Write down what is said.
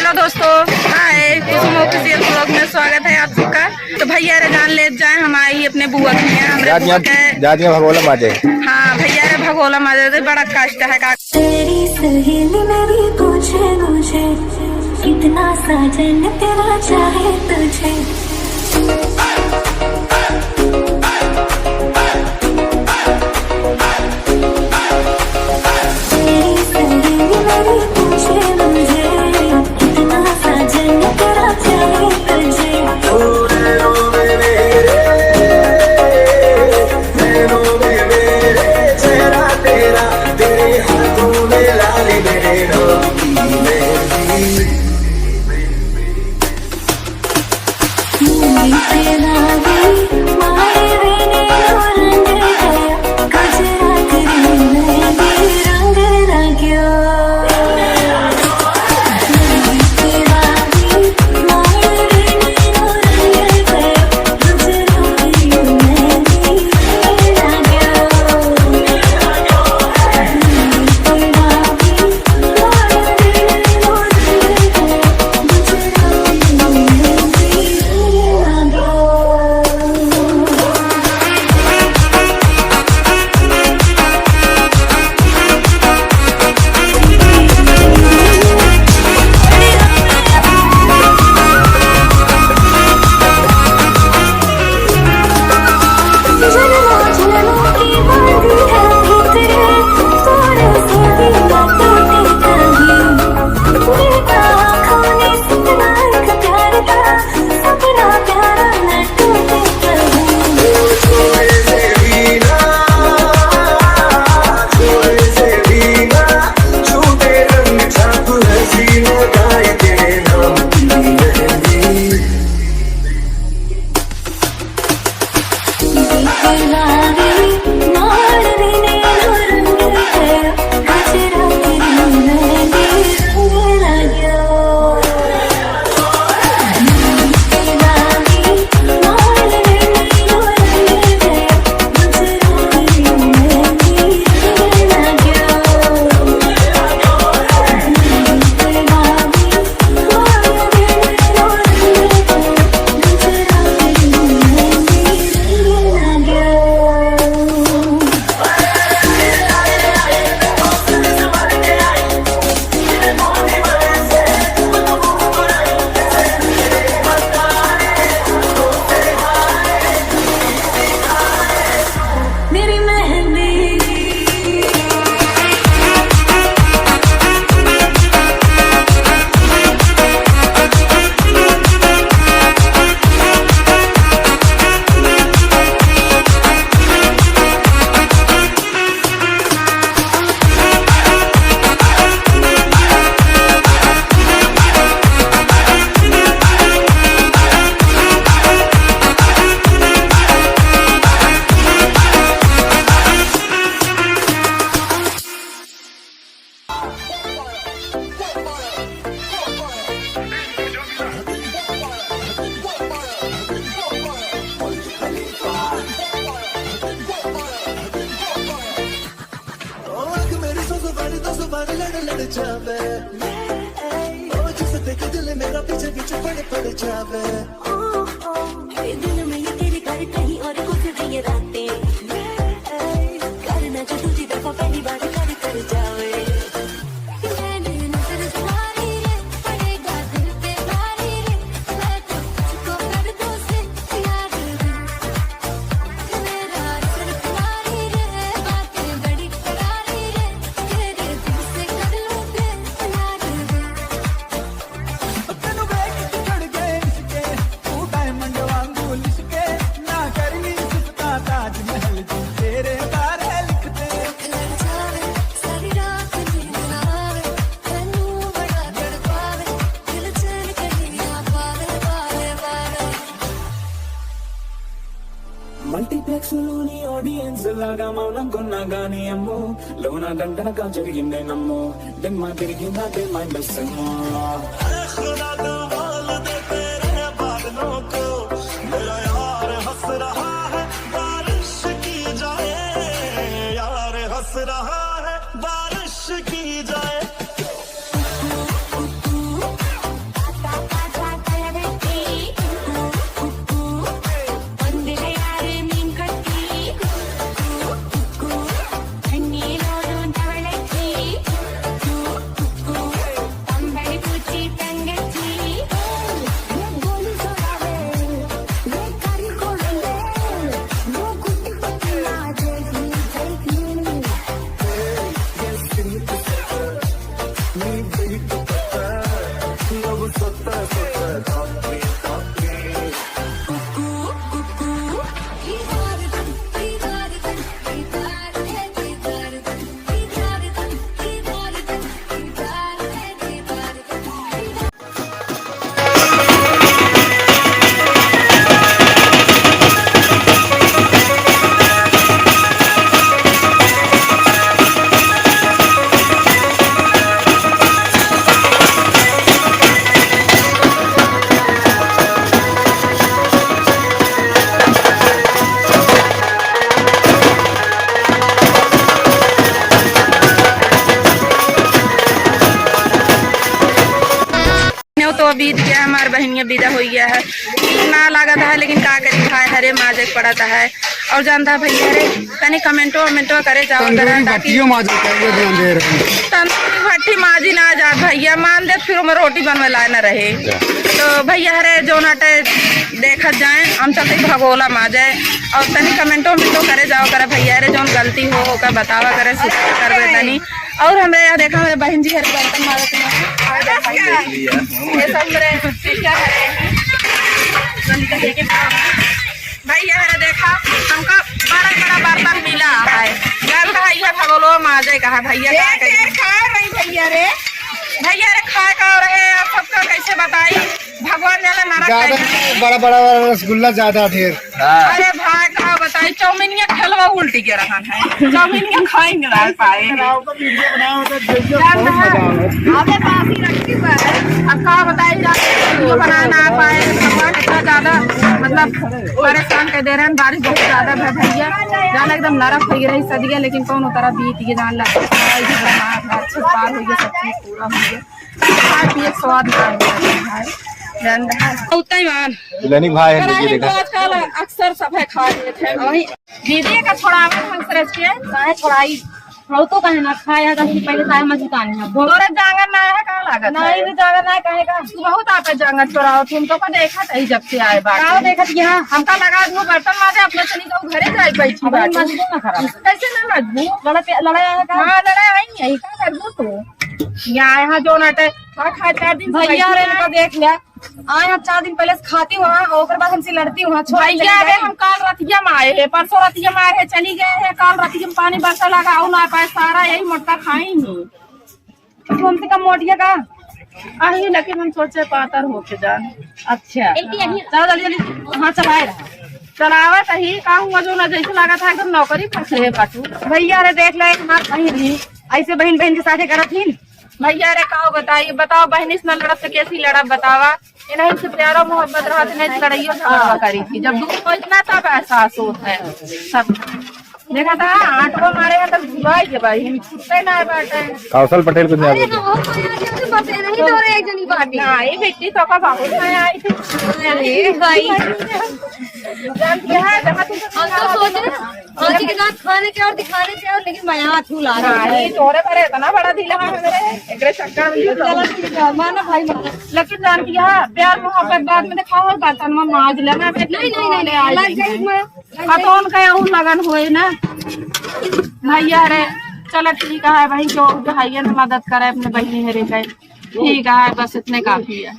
Hello दोस्तों, हाय। कुसुम official blog में स्वागत है आप सबका। तो भैया रे जान ले जाए, हम आई अपने बुआ के यहाँ। हमरे बुआ के भगोला माजे। हाँ भैया रे भगोला माजे तो बड़ा कष्ट है का। तेरी सहेली मेरी पूछे मुझे, कितना साजन तेरा चाहे तुझे। तेरी सहेली मेरी पूछे मुझे, कितना साजन तेरा चाहे तुझे। मेरा पीछे पीछे पड़ जावे। दिल में ये तेरे घर कहीं और गुजरी ये रातें, करना जो दूसरी दफा पहली बार कर जावे। मैंने नजर तुम्हारी रे, पड़ेगा दिल पे भारी रे, मैं तो तुझको कर दूं से यार रे। मेरा असर तुम्हारी रे, बातें बड़ी करारी रे, तेरे दिल से कर लूं प्यार रे। మల్టీప్లెక్స్ లోని ఆడియన్స్ లాగా మౌనం కొన్నా గానీ అమ్మో లోన దండనగా జరిగిందే నమ్మో దిమ్మ తిరిగిందంటే మైండ్ బెస్సమ్మో रहा है बारिश की जाए। तो बीत गया, हमारे बहनिया विदा हो गया है, ना लागत है, लेकिन का करी भाई हरे माजे पड़ता है। और जानता भैया रे तनी कमेंटो करे जाओ तंदूरी भट्टी माजी ना जा भैया मान दे, फिर में रोटी बनवे लाए न रहे। तो भैया रे जो नाटे देखत जाए हम चलते भगोला माजे, और तनी कमेंटो करे जाओ करे भैया रे जोन गलती हो ओका बतावा करे करवे तनी। और हमें यहाँ देखा मेरे बहन जी हरे बर्तन मारत ये सब मेरे भैया हरे देखा हमका बड़ा बर्तन मिला है, गल कहा यह भगोलो माजे कहा भैया भैया रे खाए का रहे सबका कैसे बताई भगवान ने नरक बड़ा रसगुल्ला ज्यादा ढेर। अरे भाई का बताई चौमिनिया खेलवा उल्टी के रखा है, चौमिनिया खाएंगे ना पाए अब का बताई बना ना पाए। भगवान इतना ज्यादा मतलब परेशान कर दे रहे हैं, बारिश बहुत ज्यादा है भैया जान एकदम नरक हो रही सदिया, लेकिन कौन उतरा बीत गए जान लगा अच्छे पार हो गया, सब चीज पूरा हो गया, खाए पिए स्वाद दैनिक भाई है आजकल अक्सर सब खा रहे थे वही दीदी का छोड़ा के छोड़ाई तो कहे ना खाया पहले सारे मजूतानी है तोरा जांगर ना है का लागत नहीं भी जागर ना कहेगा तू बहुत आपे जांगर चोराओ, तुम तो को देखा ही जब से आए बात का देखत यहाँ हमका लगा दू बर्तन माजे अपने चली जाओ घरे जाई बैठी बात मजबूत ना खराब कैसे ना मजबूत लड़ाई आया का हां लड़ाई आई यही का करबू तू यहाँ यहाँ जो नटे खा 4 दिन भैया रे को देख लिया आए हम 4 दिन पहले से खाती वहाँ और बाद हमसे लड़ती वहाँ भैया रे हम कल रतिया में आए है, परसों रतिया में आए है, चली गए है, कल रतिया में पानी बरसा लगाओ ना पाए सारा यही मोटका खाई नहीं तो हमसे कम मोटिया का आई, लेकिन हम सोचे पातर होके जान। अच्छा चलो जल्दी जल्दी हाँ चलाए चलावा सही कहूँगा जो ना जैसे लगा था एकदम नौकरी फंसे है बाटू। भैया रे देख ले हाथ कहीं रही ऐसे बहन के साथे करत थी भैया रे कहो बताइए बताओ बहनी से न लड़त तो कैसी लड़ा बतावा, इन्हें से प्यारा मोहब्बत रहा नहीं लड़ाइयो झगड़ा करी थी जब दूर को इतना तब एहसास होता है सब देखा था आटको मारे हैं तब भुलाई के भाई छुट्टे ना बाटे कौशल पटेल को अरे तो बसे नहीं तो रे एक जनी बाटी ना ये बेटी तो का बहुत में आई थी अरे भाई जानती है जब तुम हम तो सोच रहे आज के साथ खाने के और दिखाने के और लेकिन मैं यहाँ छू ला रहा ये तोरे पर इतना बड़ा दिला है मेरे एकरे चक्कर में माना भाई माना लेकिन जानती है प्यार मोहब्बत बाद में दिखाओ बर्तन में माज लेना नहीं लग गई मैं कौन का और लगन हुए ना भैया रे चलो ठीक है भाई जो भाई मदद करे अपने बहनी हेरे का ठीक है बस इतने काफी है।